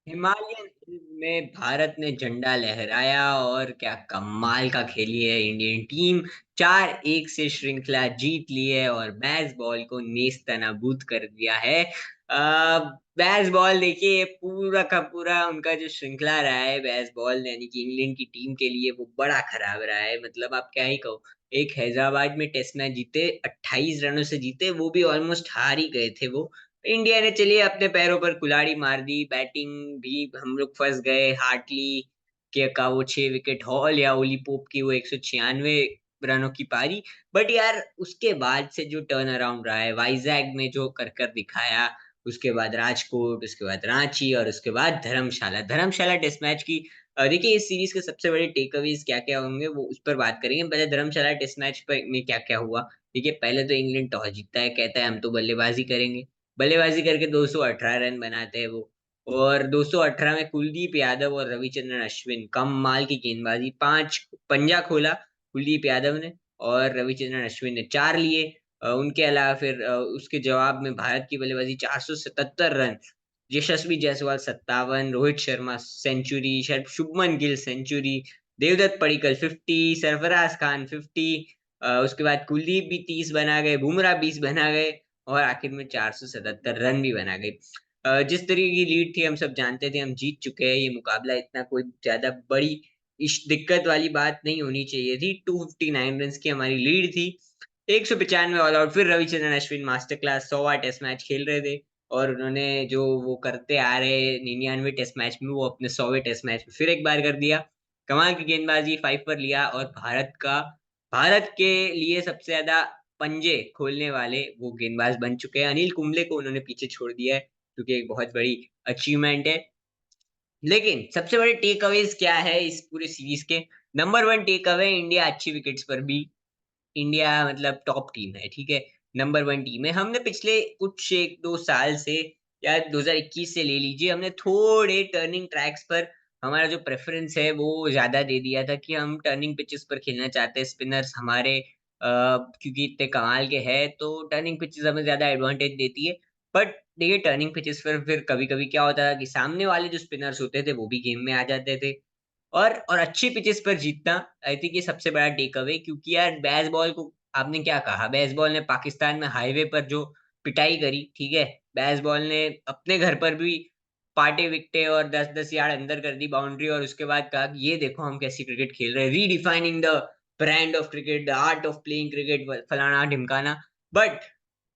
Himalayan हिल में भारत ने झंडा लहराया और क्या कमाल का खेली है इंडियन टीम। 4-1 से श्रृंखला जीत ली है और बेसबॉल को नेस्तनाबूद कर दिया है। बेसबॉल देखिए, ये पूरा का पूरा उनका जो श्रृंखला रहा है बेसबॉल यानी कि इंग्लैंड की टीम के लिए वो बड़ा खराब रहा है। मतलब आप क्या ही कहो। एक हैदराबाद में टेस्ट मैच जीते, 28 रनों से जीते, वो भी ऑलमोस्ट हार ही गए थे वो। इंडिया ने चलिए अपने पैरों पर कुल्हाड़ी मार दी। बैटिंग भी हम लोग फंस गए। हार्टली के का वो 6 विकेट हॉल या ओली पोप की वो 196 रनों की पारी। बट यार उसके बाद से जो टर्न अराउंड रहा है वाइजैक में जो कर कर दिखाया, उसके बाद राजकोट, उसके बाद रांची और उसके बाद धर्मशाला धर्मशाला टेस्ट मैच की। देखिए इस सीरीज के सबसे बड़े टेक अवेज क्या क्या होंगे वो उस पर बात करेंगे। पहले धर्मशाला टेस्ट मैच पर में क्या क्या हुआ। देखिए पहले तो इंग्लैंड टॉस जीतता है, कहता है हम तो बल्लेबाजी करेंगे। बल्लेबाजी करके 218 रन बनाते हैं वो। और 218 में कुलदीप यादव और रविचंद्रन अश्विन कमाल की गेंदबाजी, 5 पंजा खोला कुलदीप यादव ने और रविचंद्रन अश्विन ने 4 लिए। उनके अलावा फिर उसके जवाब में भारत की बल्लेबाजी 477 रन, यशस्वी जायसवाल 57, रोहित शर्मा सेंचुरी, शुभमन गिल सेंचुरी, देवदत्त पडिक्कल 50, सरफराज खान 50। उसके बाद कुलदीप भी 30 बना गए, बुमराह 20 बना गए और आखिर में 477 रन भी बना गए। जिस तरीके की लीड थी हम सब जानते थे, हम जीत चुके हैं ये मुकाबला, इतना कोई ज्यादा बड़ी इस दिक्कत वाली बात नहीं होनी चाहिए थी। 259 रन की हमारी लीड थी। 195 ऑल आउट, फिर रविचंद्रन अश्विन मास्टर क्लास 100वां टेस्ट मैच खेल रहे थे और उन्होंने जो वो करते आ रहे 99 टेस्ट मैच में वो अपने 100वें टेस्ट मैच में फिर एक बार कर दिया। कमाल की गेंदबाजी, 5 पर लिया और भारत के लिए सबसे ज्यादा पंजे खोलने वाले वो गेंदबाज बन चुके हैं। अनिल कुंबले को उन्होंने पीछे छोड़ दिया है, क्योंकि एक बहुत बड़ी अचीवमेंट है। लेकिन सबसे बड़े टेक अवेज क्या है इस पूरे सीरीज के। Number one take away, India अच्छी विकेट्स पर भी, इंडिया मतलब टॉप टीम है, ठीक है। नंबर वन टीम है। हमने पिछले कुछ 1-2 साल से या 2021 से ले लीजिए, हमने थोड़े टर्निंग ट्रैक्स पर हमारा जो प्रेफरेंस है वो ज्यादा दे दिया था कि हम टर्निंग पिचेस पर खेलना चाहते हैं। स्पिनर्स हमारे क्योंकि इतने कमाल के हैं तो टर्निंग पिचेस हमें ज्यादा एडवांटेज देती है। बट देखिए टर्निंग पिचेस पर फिर कभी कभी क्या होता था कि सामने वाले जो स्पिनर्स होते थे वो भी गेम में आ जाते थे। और अच्छी पिचेस पर जीतना, आई थिंक ये सबसे बड़ा टेक अवे। क्योंकि यार बेसबॉल को आपने क्या कहा, बेसबॉल ने पाकिस्तान में हाईवे पर जो पिटाई करी, ठीक है। बेसबॉल ने अपने घर पर भी पाटे विकटे और 10-10 यार्ड अंदर कर दी बाउंड्री और उसके बाद कहा कि ये देखो हम कैसी क्रिकेट खेल रहे हैं, redefining the brand of cricket, the art of playing cricket, फलाना ढिमकाना। बट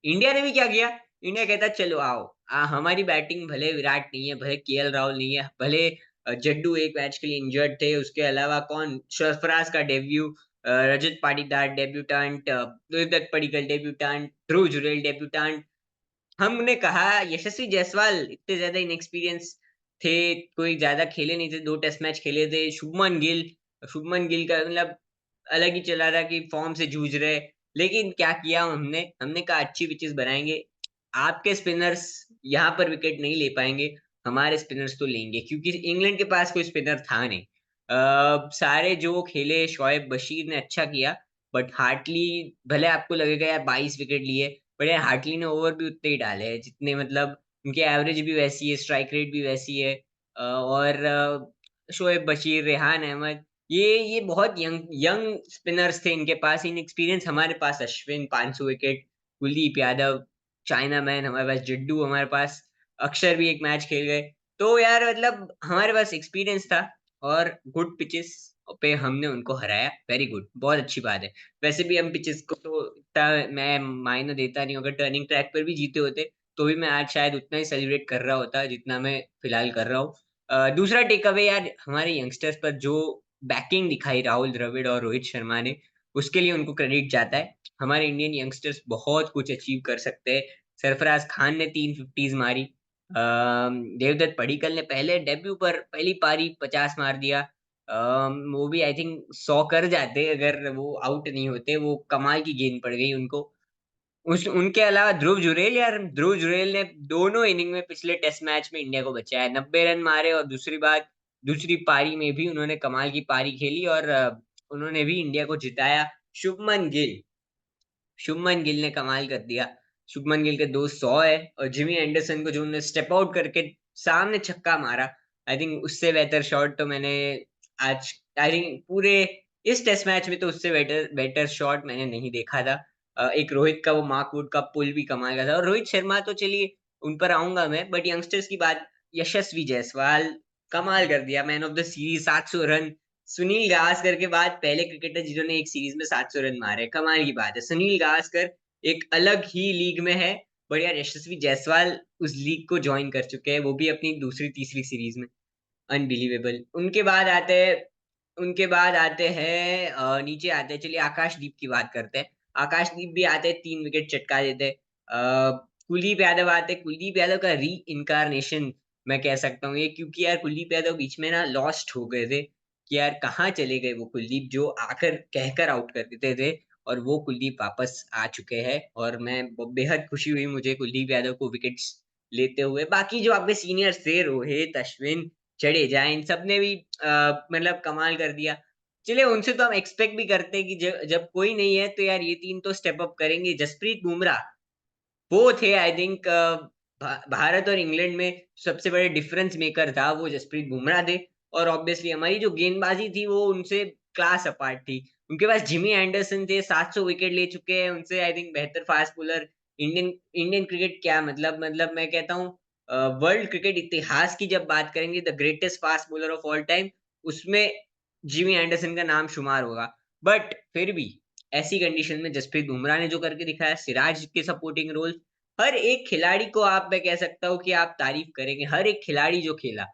इंडिया ने भी क्या किया, इंडिया कहता चलो आओ, हमारी बैटिंग भले विराट नहीं है, भले केएल राहुल नहीं है, भले जड्डू एक मैच के लिए इंजर्ड थे, उसके अलावा कौन, सरफराज का debut, Rajat Patidar debutant, Devdutt Padikkal debutant, ध्रुव जुरेल डेब्यूटेंट। हमने कहा यशस्वी जायसवाल इतने ज्यादा इनएक्सपीरियंस थे, कोई ज्यादा खेले नहीं थे, 2 टेस्ट मैच खेले थे। शुभमन गिल का मतलब अलग ही चला रहा कि फॉर्म से जूझ रहे। लेकिन क्या किया हमने हमने कहा अच्छी पिचेस बनाएंगे, आपके स्पिनर्स यहाँ पर विकेट नहीं ले पाएंगे, हमारे स्पिनर्स तो लेंगे। क्योंकि इंग्लैंड के पास कोई स्पिनर था नहीं। सारे जो खेले, शोएब बशीर ने अच्छा किया, बट हार्टली, भले आपको लगेगा यार 22 विकेट लिए, बट यार हार्टली ने ओवर भी उतने ही डाले हैं जितने, मतलब उनकी एवरेज भी वैसी है, स्ट्राइक रेट भी वैसी है। और शोएब बशीर, रेहान अहमद, ये बहुत यंग यंग स्पिनर्स थे इनके पास, इन एक्सपीरियंस हमारे पास Ashwin 500 wicket, Kuldeep Yadav, chinaman हमारे पास, जड्डू हमारे पास, अक्षर भी एक मैच खेल गए। तो यार मतलब हमारे पास एक्सपीरियंस था और गुड पिचेस पे हमने उनको हराया, वेरी गुड, बहुत अच्छी बात है। वैसे भी हम पिचेस को तो इतना मैं मायने देता नहीं, अगर टर्निंग ट्रैक पर भी जीते होते तो भी मैं आज शायद उतना ही सेलिब्रेट कर रहा होता जितना मैं फिलहाल कर रहा हूँ। दूसरा टेक अवे यार, हमारे यंगस्टर्स पर जो बैकिंग दिखाई राहुल द्रविड़ और रोहित शर्मा ने, उसके लिए उनको क्रेडिट जाता है। हमारे इंडियन यंगस्टर्स बहुत कुछ अचीव कर सकते हैं। सरफराज खान ने 3 50s मारी। देवदत्त पडिक्कल ने पहले डेब्यू पर पहली पारी 50 मार दिया। वो भी आई थिंक 100 कर जाते अगर वो आउट नहीं होते, वो कमाल की गेंद पड़ गई उनको। उस उनके अलावा ध्रुव जुरेल, यार ध्रुव जुरेल ने दोनों इनिंग में पिछले टेस्ट मैच में इंडिया को बचाया, 90 रन मारे और दूसरी बात, दूसरी पारी में भी उन्होंने कमाल की पारी खेली और उन्होंने भी इंडिया को जिताया। शुभमन गिल शुभमन गिल ने कमाल कर दिया। शुभमन गिल के 200 है और जिमी एंडरसन को जो उन्होंने स्टेप आउट करके सामने छक्का मारा। आई थिंक उससे बेहतर शॉट तो मैंने आज आई थिंक पूरे इस टेस्ट मैच में तो उससे बेटर बेटर शॉट मैंने नहीं देखा था। एक रोहित का वो मार्कवुड का पुल भी कमाल का था और रोहित शर्मा तो चलिए उन पर आऊँगा मैं, बट यंगस्टर्स की बात यशस्वी जायसवाल कमाल कर दिया, man of the series 700 run. Sunil Gavaskar के बाद पहले क्रिकेटर जिन्होंने एक सीरीज में 700 रन मारे, कमाल की बात है। सुनील गावस्कर एक अलग ही लीग में है, बट यार यशस्वी जायसवाल उस लीग को जॉइन कर चुके हैं, वो भी अपनी दूसरी तीसरी सीरीज में। अनबिलीवेबल। उनके बाद आते हैं नीचे आते हैं, चलिए आकाशदीप की बात करते हैं। आकाशदीप भी आते हैं, 3 विकेट चटका देते हैं। कुलदीप यादव आते हैं, कुलदीप यादव का री-इन्कार्नेशन मैं कह सकता हूँ ये, क्योंकि यार कुलदीप यादव बीच में ना लॉस्ट हो गए थे, कि यार कहाँ चले गए वो कुलदीप जो आकर कहकर आउट कर देते थे, और वो कुलदीप वापस आ चुके हैं और मैं बेहद खुशी हुई मुझे कुलदीप यादव को विकेट्स लेते हुए। बाकी जो आपके सीनियर्स थे रोहित, अश्विन, जडेजा, इन सब ने भी मतलब कमाल कर दिया। चलिए उनसे तो हम एक्सपेक्ट भी करते हैं कि जब कोई नहीं है तो यार ये 3 तो स्टेप अप करेंगे। जसप्रीत बुमराह वो थे आई थिंक भारत और इंग्लैंड में सबसे बड़े डिफरेंस मेकर था वो जसप्रीत बुमराह थे। और ऑब्वियसली हमारी जो गेंदबाजी थी वो उनसे क्लास अपार्ट थी। उनके पास जिमी एंडरसन थे, 700 विकेट ले चुके हैं, उनसे आई थिंक बेहतर fast bowler Indian Indian cricket क्या मतलब मैं कहता हूँ वर्ल्ड क्रिकेट इतिहास की जब बात करेंगे the greatest fast bowler of all time, उसमें जिमी एंडरसन का नाम शुमार होगा। बट फिर भी ऐसी कंडीशन में जसप्रीत बुमराह ने जो करके दिखाया, सिराज के सपोर्टिंग रोल, हर एक खिलाड़ी को आप मैं कह सकता हूँ कि आप तारीफ करेंगे, हर एक खिलाड़ी जो खेला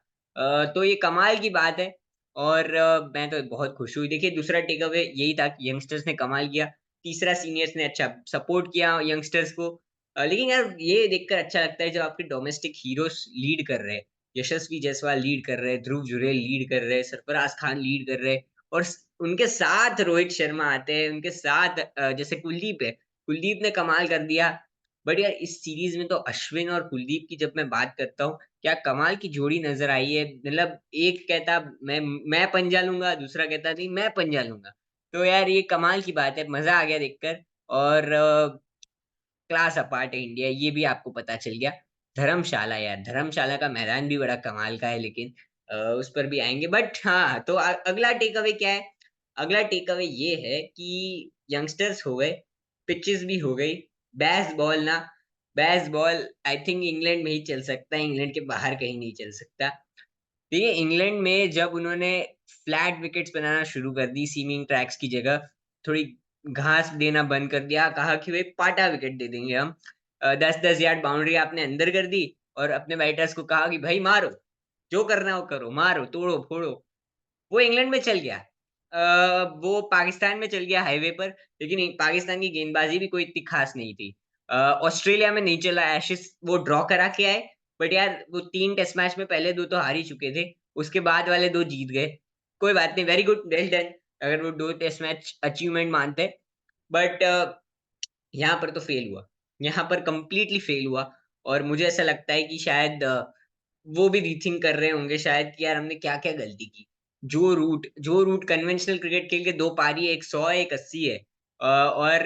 तो ये कमाल की बात है। और मैं तो बहुत खुश हुई। देखिए दूसरा टेक अवे यही था कि यंगस्टर्स ने कमाल किया, तीसरा सीनियर्स ने अच्छा सपोर्ट किया यंगस्टर्स को। लेकिन यार ये देखकर अच्छा लगता है जब आपके डोमेस्टिक हीरोज लीड कर रहे हैं, यशस्वी जायसवाल लीड कर रहे हैं, ध्रुव जुरैल लीड कर रहे हैं, सरफराज खान लीड कर रहे हैं, और उनके साथ रोहित शर्मा आते हैं, उनके साथ जैसे कुलदीप है, कुलदीप ने कमाल कर दिया। बट यार इस सीरीज में तो अश्विन और कुलदीप की जब मैं बात करता हूँ, क्या कमाल की जोड़ी नजर आई है। मतलब एक कहता मैं पंजा लूंगा, दूसरा कहता नहीं मैं पंजा लूंगा। तो यार ये कमाल की बात है, मजा आ गया देखकर। और क्लास अपार्ट है इंडिया, ये भी आपको पता चल गया। धर्मशाला, यार धर्मशाला का मैदान भी बड़ा कमाल का है, लेकिन उस पर भी आएंगे। बट हाँ, तो अगला टेक अवे क्या है? अगला टेक अवे ये है कि यंगस्टर्स हो गए, पिचेस भी हो गई, बैस बॉल ना, बैस बॉल आई थिंक इंग्लैंड में ही चल सकता है, इंग्लैंड के बाहर कहीं नहीं चल सकता। देखिए इंग्लैंड में जब उन्होंने फ्लैट विकेट्स बनाना शुरू कर दी, सीमिंग ट्रैक्स की जगह थोड़ी घास देना बंद कर दिया, कहा कि भाई पाटा विकेट दे देंगे हम। 10-10 यार्ड बाउंड्री आपने अंदर कर दी और अपने बैटर्स को कहा कि भाई मारो, जो करना हो करो, मारो, तोड़ो, फोड़ो। वो इंग्लैंड में चल गया। वो पाकिस्तान में चल गया हाईवे पर, लेकिन पाकिस्तान की गेंदबाजी भी कोई इतनी खास नहीं थी। ऑस्ट्रेलिया में नहीं चला, एशेस वो ड्रॉ करा के आए, बट यार वो 3 टेस्ट मैच में पहले 2 तो हार ही चुके थे, उसके बाद वाले 2 जीत गए। कोई बात नहीं, वेरी गुड, वेल डन, अगर वो 2 टेस्ट मैच अचीवमेंट मानते हैं। बट यहाँ पर तो फेल हुआ, यहाँ पर कंप्लीटली फेल हुआ। और मुझे ऐसा लगता है कि शायद वो भी रीथिंक कर रहे होंगे शायद कि यार हमने क्या-क्या गलती की। जो रूट कन्वेंशनल क्रिकेट खेल के 2 पारी है, एक 100 है, एक 80 है। और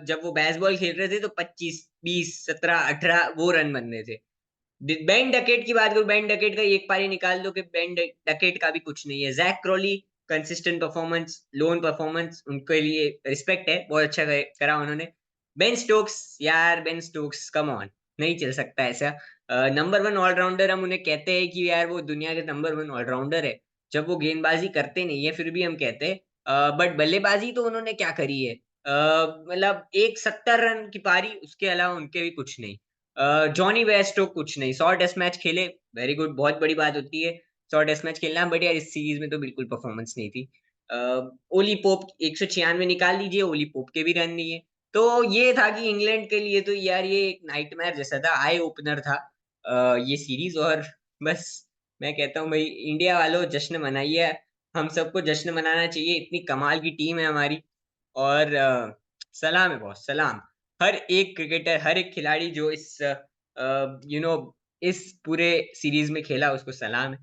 जब वो बेसबॉल खेल रहे थे तो 25, 20, 17, 18 वो रन बनने थे। बेन डकेट की बात करूँ, बेन डकेट का एक पारी निकाल दो कि बेन डकेट का भी कुछ नहीं है। Jack Crawley consistent performance, lone performance, उनके लिए रिस्पेक्ट है, बहुत अच्छा करा उन्होंने। बेन स्टोक्स, यार बेन स्टोक्स कम ऑन, नहीं चल सकता ऐसा। नंबर 1 ऑलराउंडर हम उन्हें कहते हैं कि यार वो दुनिया के नंबर 1 ऑलराउंडर है। जब वो गेंदबाजी करते नहीं है फिर भी हम कहते हैं। बट बल्लेबाजी तो उन्होंने क्या करी है? मतलब एक 70 रन की पारी, उसके अलावा उनके भी कुछ नहीं। जॉनी बेयरस्टोक कुछ नहीं, 100 टेस्ट मैच खेले, वेरी गुड, बहुत बड़ी बात होती है 100 टेस्ट मैच खेलना, बट यार इस सीरीज में तो बिल्कुल परफॉर्मेंस नहीं थी। अ, ओली पोप 196 निकाल लीजिए, ओली पोप के भी रन नहीं है। तो ये था कि इंग्लैंड के लिए तो यार ये एक नाइटमेयर जैसा था, आई ओपनर था ये सीरीज। और बस मैं कहता हूँ भाई इंडिया वालों जश्न मनाइए, हम सबको जश्न मनाना चाहिए, इतनी कमाल की टीम है हमारी। और सलाम है बॉस, सलाम। हर एक क्रिकेटर, हर एक खिलाड़ी जो इस यू नो इस पूरे सीरीज में खेला उसको सलाम है।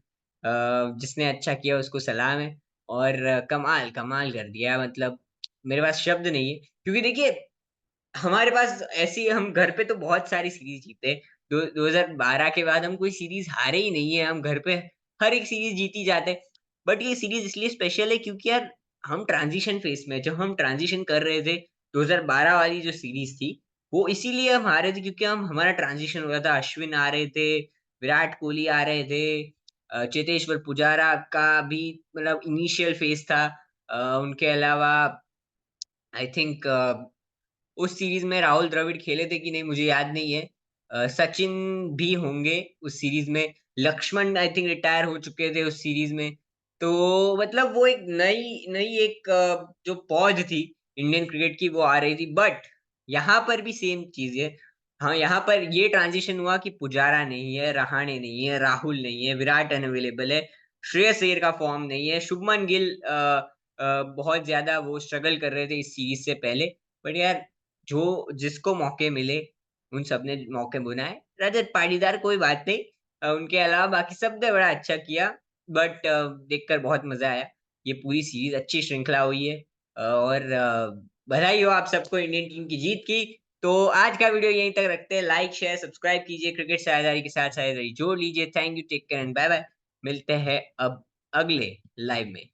जिसने अच्छा किया उसको सलाम है। और कमाल कमाल कर दिया, मतलब मेरे पास शब्द नहीं है, क्योंकि देखिए हमारे पास ऐसी हम घर पे तो बहुत सारी सीरीज जीते, दो 2012 के बाद हम कोई सीरीज़ हारे ही नहीं है, हम घर पे हर एक सीरीज़ जीती जाते हैं। बट ये सीरीज़ इसलिए स्पेशल है क्योंकि यार हम ट्रांज़िशन फ़ेज़ में हैं, जब हम ट्रांज़िशन कर रहे थे, 2012 वाली जो सीरीज़ थी, वो इसीलिए हम हारे थे क्योंकि हमारा ट्रांज़िशन हो रहा था, अश्विन आ रहे थे, विराट कोहली आ रहे थे, चेतेश्वर पुजारा का भी मतलब इनिशियल फ़ेज़ था। उनके अलावा आई थिंक उस सीरीज़ में राहुल द्रविड़ खेले थे कि नहीं मुझे याद नहीं है। सचिन भी होंगे उस सीरीज़ में, लक्ष्मण आई थिंक रिटायर हो चुके थे उस सीरीज़ में। तो मतलब वो एक नई नई एक जो पौध थी इंडियन क्रिकेट की वो आ रही थी बट यहाँ पर भी सेम चीज़ है। हाँ, यहाँ पर ये ट्रांज़िशन हुआ कि पुजारा नहीं है, रहाणे नहीं है, राहुल नहीं है, विराट अनअवेलेबल है, श्रेयस अय्यर का फ़ॉर्म नहीं है, शुभमन गिल बहुत ज़्यादा वो स्ट्रगल कर रहे थे इस सीरीज़ से पहले। बट यार जो जिसको मौके मिले, उन सब ने मौके बुनाए। रजत पाटीदार कोई बात नहीं उनके अलावा बाकी सब ने बड़ा अच्छा किया बट देखकर बहुत मज़ा आया। ये पूरी सीरीज़ अच्छी श्रृंखला हुई है और बधाई हो आप सबको इंडियन टीम की जीत की। तो आज का वीडियो यहीं तक रखते हैं। लाइक, शेयर, सब्सक्राइब कीजिए। क्रिकेट साझेदारी के साथ साझेदारी जोड़ लीजिए। Thank you, take care and bye bye. मिलते हैं अब अगले लाइव में।